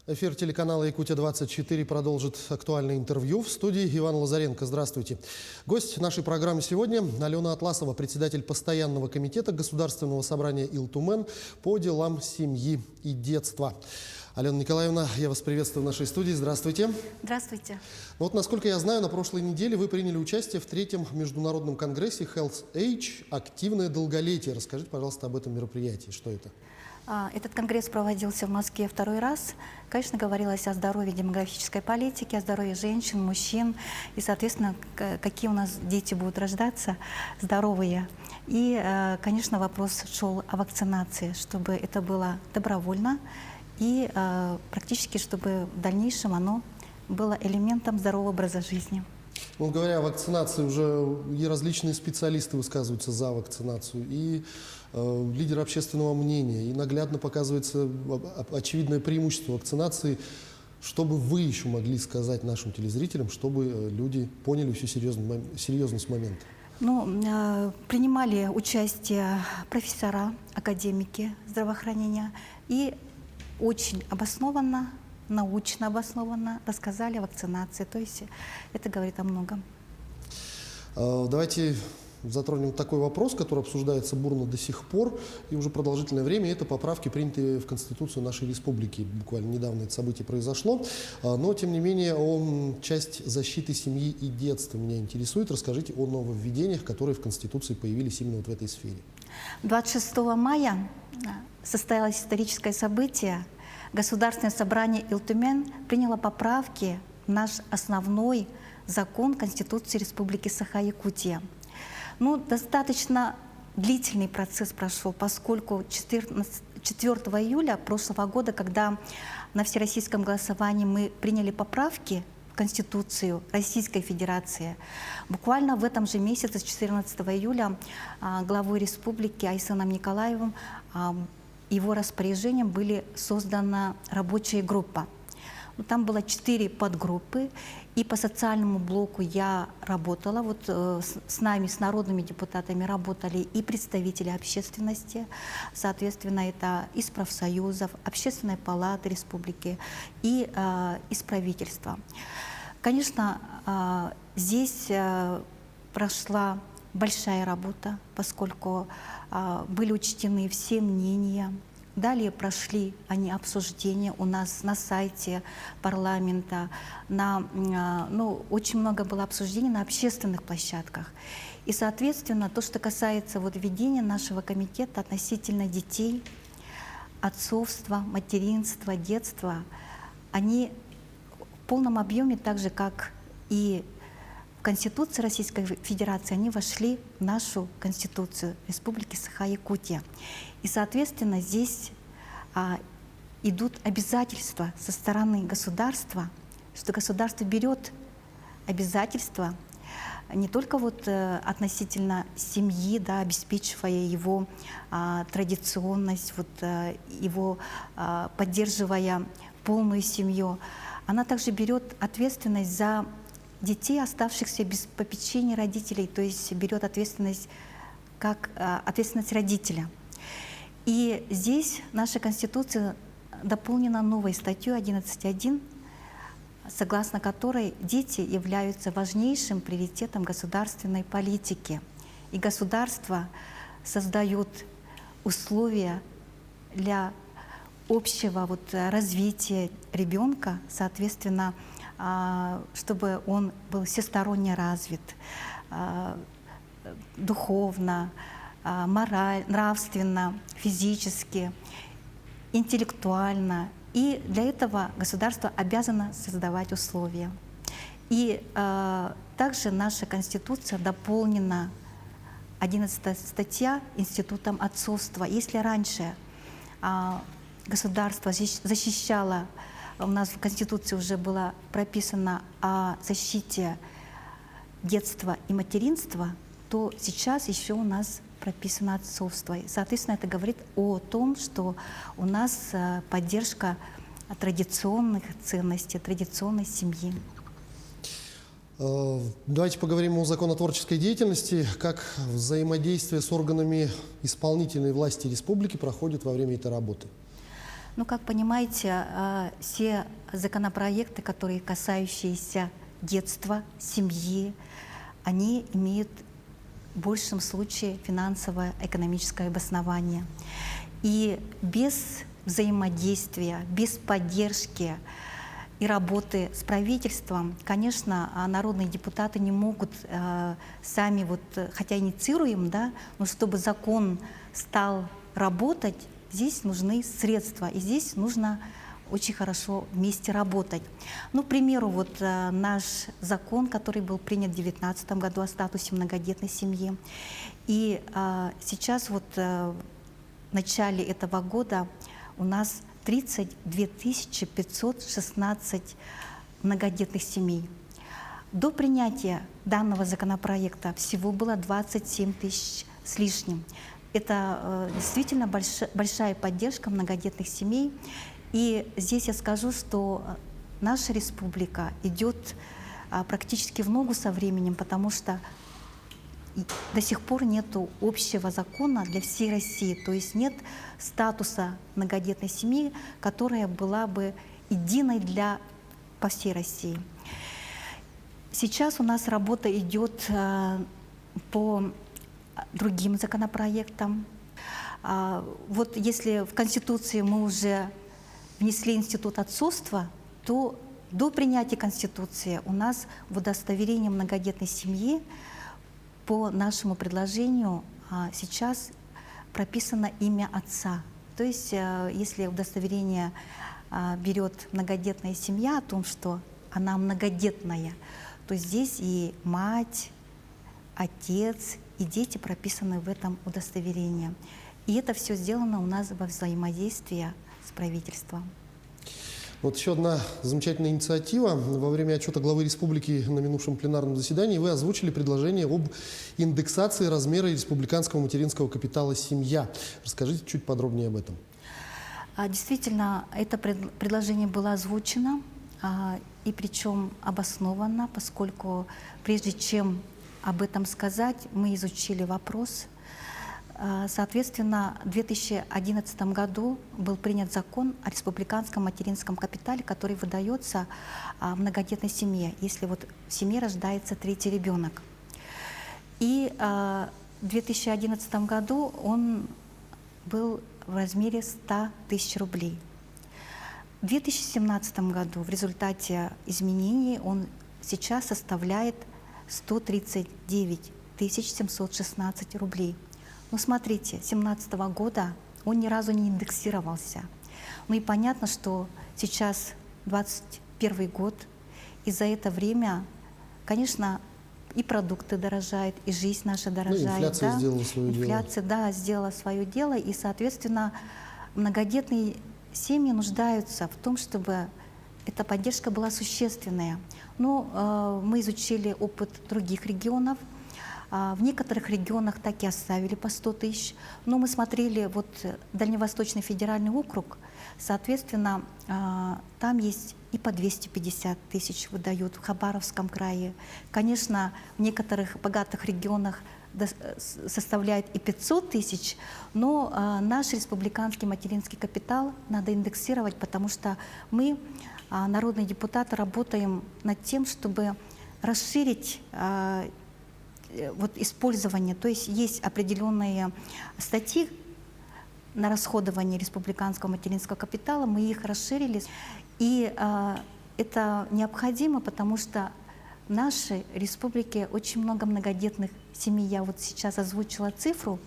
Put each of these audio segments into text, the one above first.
Эфир телеканала «Якутия-24» продолжит актуальное интервью. В студии Иван Лазаренко. Здравствуйте. Гость нашей программы сегодня – Алена Атласова, председатель постоянного комитета Государственного собрания Илтумен по делам семьи и детства. Алена Николаевна, я вас приветствую в нашей студии. Здравствуйте. Здравствуйте. Вот, насколько я знаю, на прошлой неделе вы приняли участие в третьем международном конгрессе Health Age «Активное долголетие». Расскажите, пожалуйста, об этом мероприятии. Что это? Этот конгресс проводился в Москве второй раз. Конечно, говорилось о здоровье демографической политики, о здоровье женщин, мужчин и, соответственно, какие у нас дети будут рождаться здоровые. И, конечно, вопрос шел о вакцинации, чтобы это было добровольно и практически, чтобы в дальнейшем оно было элементом здорового образа жизни. Ну, говоря о вакцинации, уже и различные специалисты высказываются за вакцинацию, и лидеры общественного мнения, и наглядно показывается очевидное преимущество вакцинации. Что бы вы еще могли сказать нашим телезрителям, чтобы люди поняли всю серьезность момента? Ну, принимали участие профессора, академики здравоохранения и очень обоснованно, научно обоснованно рассказали о вакцинации. То есть это говорит о многом. Давайте затронем такой вопрос, который обсуждается бурно до сих пор и уже продолжительное время. Это поправки, принятые в Конституцию нашей республики. Буквально недавно это событие произошло. Но, тем не менее, часть защиты семьи и детства меня интересует. Расскажите о нововведениях, которые в Конституции появились именно вот в этой сфере. 26 мая состоялось историческое событие. Государственное собрание Илтумен приняло поправки в наш основной закон Конституции Республики Саха-Якутия. Ну, достаточно длительный процесс прошел, поскольку 4 июля прошлого года, когда на всероссийском голосовании мы приняли поправки в Конституцию Российской Федерации, буквально в этом же месяце, с 14 июля, главой республики Айсеном Николаевым, его распоряжением были создана рабочая группа. Там было 4 подгруппы, и по социальному блоку я работала. Вот с нами, с народными депутатами работали и представители общественности, соответственно, это из профсоюзов, Общественной палаты республики и из правительства. Конечно, здесь прошла большая работа, поскольку были учтены все мнения. Далее прошли они обсуждения у нас на сайте парламента. Очень много было обсуждений на общественных площадках. И, соответственно, то, что касается ведения нашего комитета относительно детей, отцовства, материнства, детства, они в полном объеме, так же, как и в Конституции Российской Федерации, они вошли в нашу Конституцию Республики Саха-Якутия. И, соответственно, здесь идут обязательства со стороны государства, что государство берет обязательства не только относительно семьи, да, обеспечивая его традиционность, его поддерживая полную семью, она также берет ответственность за детей, оставшихся без попечения родителей, то есть берет ответственность как ответственность родителя. И здесь наша Конституция дополнена новой статьей 11.1, согласно которой дети являются важнейшим приоритетом государственной политики. И государство создает условия для общего развития ребенка, соответственно, чтобы он был всесторонне развит, духовно, морально, нравственно, физически, интеллектуально. И для этого государство обязано создавать условия. И также наша Конституция дополнена, 11 статья, институтом отцовства. Если раньше государство защищало, у нас в Конституции уже было прописано о защите детства и материнства, то сейчас еще у нас прописано отцовство. И, соответственно, это говорит о том, что у нас поддержка традиционных ценностей, традиционной семьи. Давайте поговорим о законотворческой деятельности. Как взаимодействие с органами исполнительной власти республики проходит во время этой работы? Ну, как понимаете, все законопроекты, которые касающиеся детства, семьи, они имеют в большем случае финансовое, экономическое обоснование. И без взаимодействия, без поддержки и работы с правительством, конечно, народные депутаты не могут сами, вот, хотя инициируем, да, но чтобы закон стал работать, здесь нужны средства, и здесь нужно очень хорошо вместе работать. Ну, к примеру, вот наш закон, который был принят в 2019 году о статусе многодетной семьи, и сейчас вот в начале этого года у нас 32 516 многодетных семей. До принятия данного законопроекта всего было 27 тысяч с лишним. Это действительно большая поддержка многодетных семей. И здесь я скажу, что наша республика идет практически в ногу со временем, потому что до сих пор нет общего закона для всей России, то есть нет статуса многодетной семьи, которая была бы единой по всей России. Сейчас у нас работа идет по другим законопроектам. Вот если в Конституции мы уже внесли институт отцовства, то до принятия Конституции у нас в удостоверении многодетной семьи по нашему предложению сейчас прописано имя отца. То есть если удостоверение берет многодетная семья о том, что она многодетная, то здесь и мать, отец, и дети прописаны в этом удостоверении. И это все сделано у нас во взаимодействии с правительством. Вот еще одна замечательная инициатива. Во время отчета главы республики на минувшем пленарном заседании вы озвучили предложение об индексации размера республиканского материнского капитала «Семья». Расскажите чуть подробнее об этом. Действительно, это предложение было озвучено, и причем обоснованно, поскольку прежде чем об этом сказать, мы изучили вопрос. Соответственно, в 2011 году был принят закон о республиканском материнском капитале, который выдается многодетной семье, если вот в семье рождается третий ребенок. И в 2011 году он был в размере 100 тысяч рублей. В 2017 году в результате изменений он сейчас составляет 139 716 рублей. Но смотрите, с 2017 года он ни разу не индексировался. Ну и понятно, что сейчас 2021 год, и за это время, конечно, и продукты дорожают, и жизнь наша дорожает. Ну, инфляция сделала свое дело. Инфляция, да, сделала свое дело, и, соответственно, многодетные семьи нуждаются в том, чтобы эта поддержка была существенная. Но мы изучили опыт других регионов. В некоторых регионах так и оставили по 100 тысяч. Но мы смотрели, вот Дальневосточный федеральный округ, соответственно, там есть и по 250 тысяч выдают в Хабаровском крае. Конечно, в некоторых богатых регионах составляет и 500 тысяч, но наш республиканский материнский капитал надо индексировать, потому что мы, народные депутаты, работаем над тем, чтобы расширить вот использование, то есть определенные статьи на расходование республиканского материнского капитала, мы их расширили, и это необходимо, потому что в нашей республике очень много многодетных семей. Я вот сейчас озвучила цифру,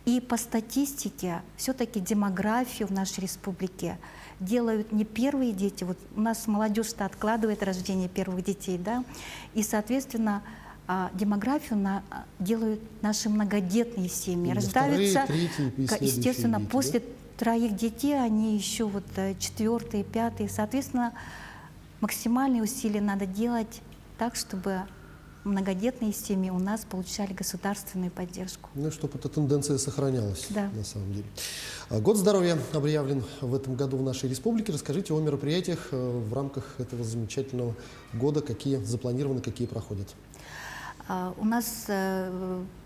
и по статистике все-таки демографию в нашей республике делают не первые дети. Вот у нас молодежь-то откладывает рождение первых детей, да, и, соответственно, демографию делают наши многодетные семьи. Рождаются, естественно, дети, после да? 3 детей они еще вот 4-е, 5-е. Соответственно, максимальные усилия надо делать так, чтобы многодетные семьи у нас получали государственную поддержку. Ну, чтобы эта тенденция сохранялась, да, на самом деле. Год здоровья объявлен в этом году в нашей республике. Расскажите о мероприятиях в рамках этого замечательного года, какие запланированы, какие проходят. У нас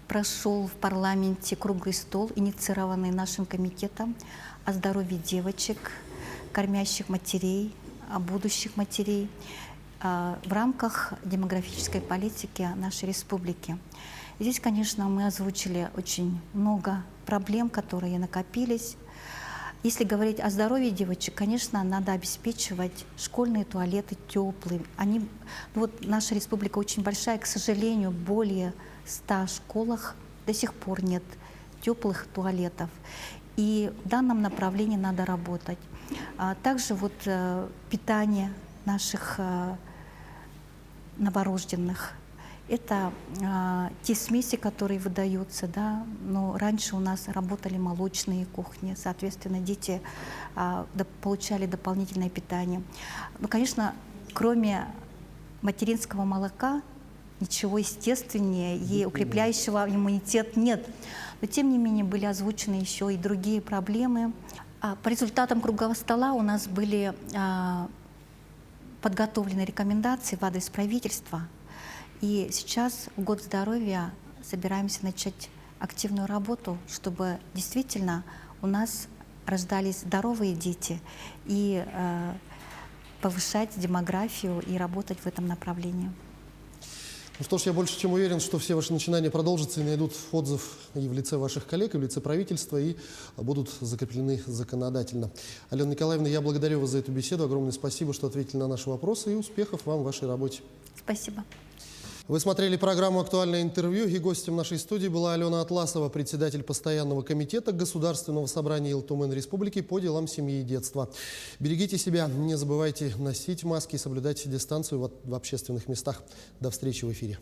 прошел в парламенте круглый стол, инициированный нашим комитетом о здоровье девочек. кормящих матерей, будущих матерей в рамках демографической политики нашей республики. Здесь, конечно, мы озвучили очень много проблем, которые накопились. Если говорить о здоровье девочек, конечно, надо обеспечивать школьные туалеты теплые. Наша республика очень большая, к сожалению, более 100 школах до сих пор нет теплых туалетов. И в данном направлении надо работать. Также питание наших новорожденных. Это те смеси, которые выдаются, да, но раньше у нас работали молочные кухни, соответственно, дети получали дополнительное питание. Ну, конечно, кроме материнского молока ничего естественнее и укрепляющего иммунитет нет. Но, тем не менее, были озвучены еще и другие проблемы. По результатам круглого стола у нас были подготовлены рекомендации в адрес правительства. И сейчас в год здоровья собираемся начать активную работу, чтобы действительно у нас рождались здоровые дети и повышать демографию и работать в этом направлении. Ну что ж, я больше чем уверен, что все ваши начинания продолжатся и найдут отзыв и в лице ваших коллег, и в лице правительства, и будут закреплены законодательно. Алена Николаевна, я благодарю вас за эту беседу. Огромное спасибо, что ответили на наши вопросы, и успехов вам в вашей работе. Спасибо. Вы смотрели программу «Актуальное интервью», и гостем нашей студии была Алена Атласова, председатель постоянного комитета Государственного собрания Илтумен Республики по делам семьи и детства. Берегите себя, не забывайте носить маски и соблюдать дистанцию в общественных местах. До встречи в эфире.